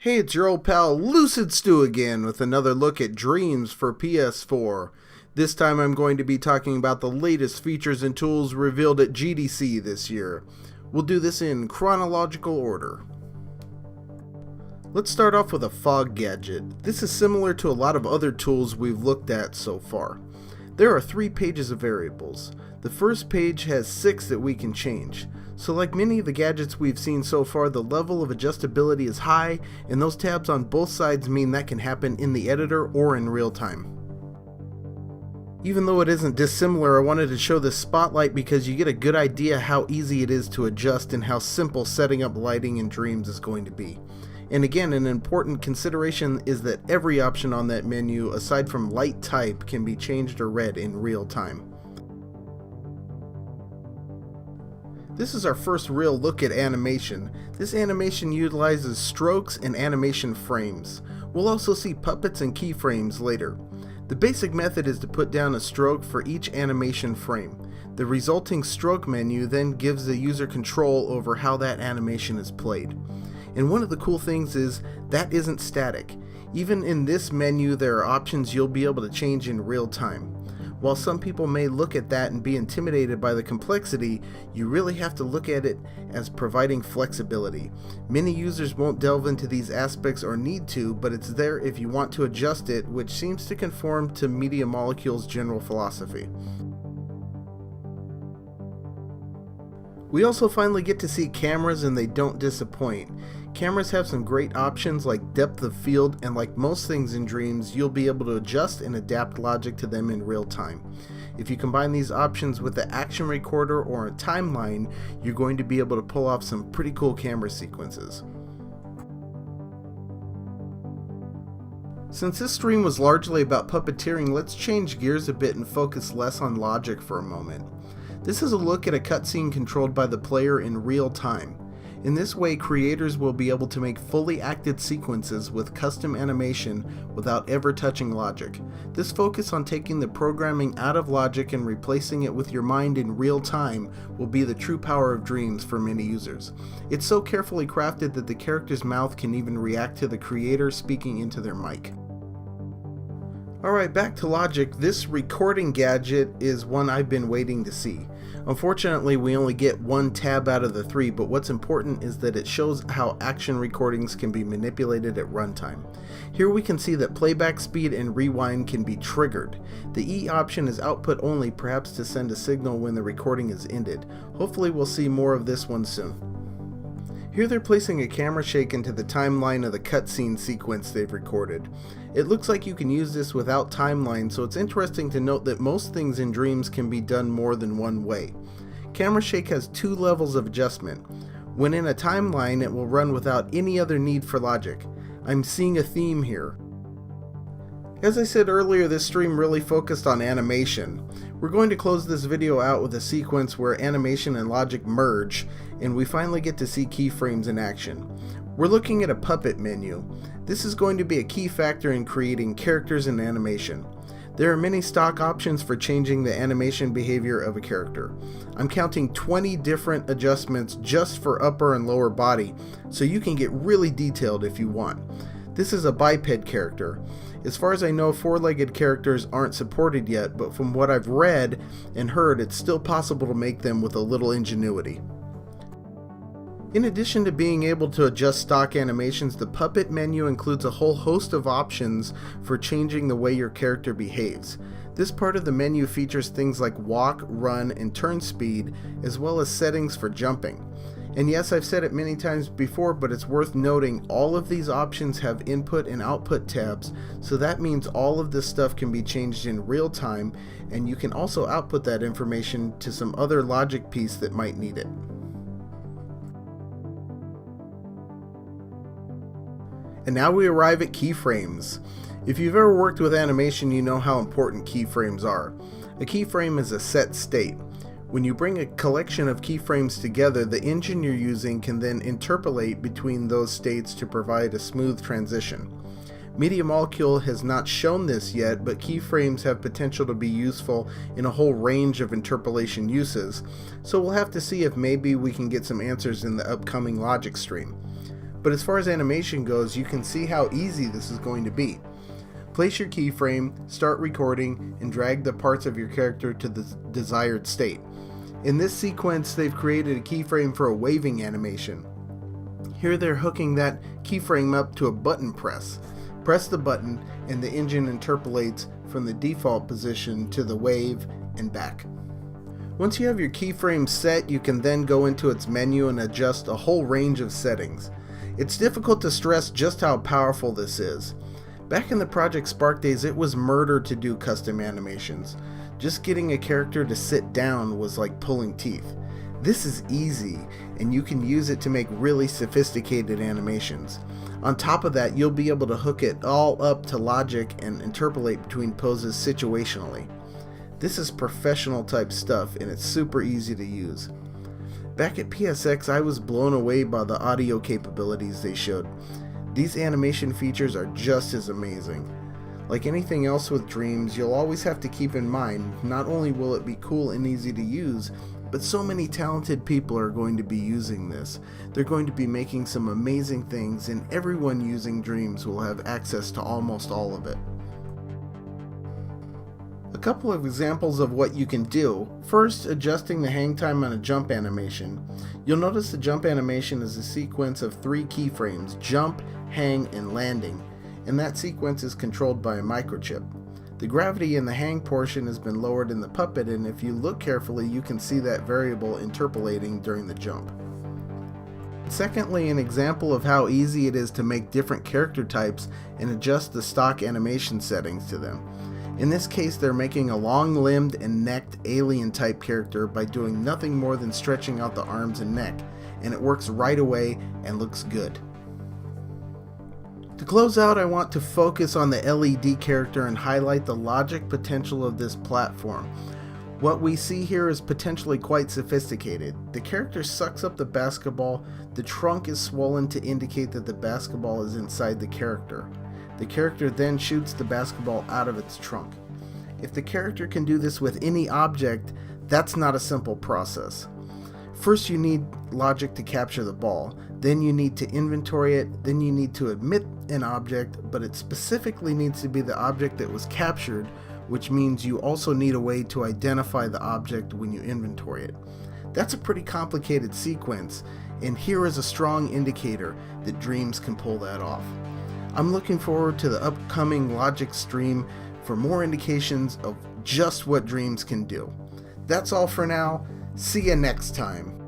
Hey, it's your old pal Lucid Stew again with another look at Dreams for PS4. This time I'm going to be talking about the latest features and tools revealed at GDC this year. We'll do this in chronological order. Let's start off with a fog gadget. This is similar to a lot of other tools we've looked at so far. There are 3 pages of variables. The first page has 6 that we can change. So like many of the gadgets we've seen so far, the level of adjustability is high, and those tabs on both sides mean that can happen in the editor or in real time. Even though it isn't dissimilar, I wanted to show this spotlight because you get a good idea how easy it is to adjust and how simple setting up lighting in Dreams is going to be. And again, an important consideration is that every option on that menu, aside from light type, can be changed or read in real time. This is our first real look at animation. This animation utilizes strokes and animation frames. We'll also see puppets and keyframes later. The basic method is to put down a stroke for each animation frame. The resulting stroke menu then gives the user control over how that animation is played. And one of the cool things is that isn't static. Even in this menu, there are options you'll be able to change in real time. While some people may look at that and be intimidated by the complexity, you really have to look at it as providing flexibility. Many users won't delve into these aspects or need to, but it's there if you want to adjust it, which seems to conform to Media Molecule's general philosophy. We also finally get to see cameras, and they don't disappoint. Cameras have some great options like depth of field, and like most things in Dreams, you'll be able to adjust and adapt logic to them in real time. If you combine these options with the action recorder or a timeline, you're going to be able to pull off some pretty cool camera sequences. Since this stream was largely about puppeteering, let's change gears a bit and focus less on logic for a moment. This is a look at a cutscene controlled by the player in real time. In this way, creators will be able to make fully acted sequences with custom animation without ever touching logic. This focus on taking the programming out of logic and replacing it with your mind in real time will be the true power of Dreams for many users. It's so carefully crafted that the character's mouth can even react to the creator speaking into their mic. Alright, back to logic. This recording gadget is one I've been waiting to see. Unfortunately, we only get 1 tab out of the 3, but what's important is that it shows how action recordings can be manipulated at runtime. Here we can see that playback speed and rewind can be triggered. The E option is output only, perhaps to send a signal when the recording is ended. Hopefully we'll see more of this one soon. Here they're placing a camera shake into the timeline of the cutscene sequence they've recorded. It looks like you can use this without timeline, so it's interesting to note that most things in Dreams can be done more than one way. Camera shake has 2 levels of adjustment. When in a timeline, it will run without any other need for logic. I'm seeing a theme here. As I said earlier, this stream really focused on animation. We're going to close this video out with a sequence where animation and logic merge, and we finally get to see keyframes in action. We're looking at a puppet menu. This is going to be a key factor in creating characters and animation. There are many stock options for changing the animation behavior of a character. I'm counting 20 different adjustments just for upper and lower body, so you can get really detailed if you want. This is a biped character. As far as I know, 4-legged characters aren't supported yet, but from what I've read and heard, it's still possible to make them with a little ingenuity. In addition to being able to adjust stock animations, the puppet menu includes a whole host of options for changing the way your character behaves. This part of the menu features things like walk, run, and turn speed, as well as settings for jumping. And yes, I've said it many times before, but it's worth noting all of these options have input and output tabs, so that means all of this stuff can be changed in real time, and you can also output that information to some other logic piece that might need it. And now we arrive at keyframes. If you've ever worked with animation, you know how important keyframes are. A keyframe is a set state. When you bring a collection of keyframes together, the engine you're using can then interpolate between those states to provide a smooth transition. Media Molecule has not shown this yet, but keyframes have potential to be useful in a whole range of interpolation uses, so we'll have to see if maybe we can get some answers in the upcoming logic stream. But as far as animation goes, you can see how easy this is going to be. Place your keyframe, start recording, and drag the parts of your character to the desired state. In this sequence, they've created a keyframe for a waving animation. Here they're hooking that keyframe up to a button press. Press the button and the engine interpolates from the default position to the wave and back. Once you have your keyframe set, you can then go into its menu and adjust a whole range of settings. It's difficult to stress just how powerful this is. Back in the Project Spark days, it was murder to do custom animations. Just getting a character to sit down was like pulling teeth. This is easy, and you can use it to make really sophisticated animations. On top of that, you'll be able to hook it all up to logic and interpolate between poses situationally. This is professional type stuff, and it's super easy to use. Back at PSX, I was blown away by the audio capabilities they showed. These animation features are just as amazing. Like anything else with Dreams, you'll always have to keep in mind, not only will it be cool and easy to use, but so many talented people are going to be using this. They're going to be making some amazing things, and everyone using Dreams will have access to almost all of it. A couple of examples of what you can do. First, adjusting the hang time on a jump animation. You'll notice the jump animation is a sequence of 3 keyframes: jump, hang, and landing, and that sequence is controlled by a microchip. The gravity in the hang portion has been lowered in the puppet, and if you look carefully, you can see that variable interpolating during the jump. Secondly, an example of how easy it is to make different character types and adjust the stock animation settings to them. In this case, they're making a long-limbed and necked alien type character by doing nothing more than stretching out the arms and neck, and it works right away and looks good. To close out, I want to focus on the LED character and highlight the logic potential of this platform. What we see here is potentially quite sophisticated. The character sucks up the basketball, the trunk is swollen to indicate that the basketball is inside the character. The character then shoots the basketball out of its trunk. If the character can do this with any object, that's not a simple process. First, you need logic to capture the ball, then you need to inventory it, then you need to emit an object, but it specifically needs to be the object that was captured, which means you also need a way to identify the object when you inventory it. That's a pretty complicated sequence, and here is a strong indicator that Dreams can pull that off. I'm looking forward to the upcoming logic stream for more indications of just what Dreams can do. That's all for now. See you next time.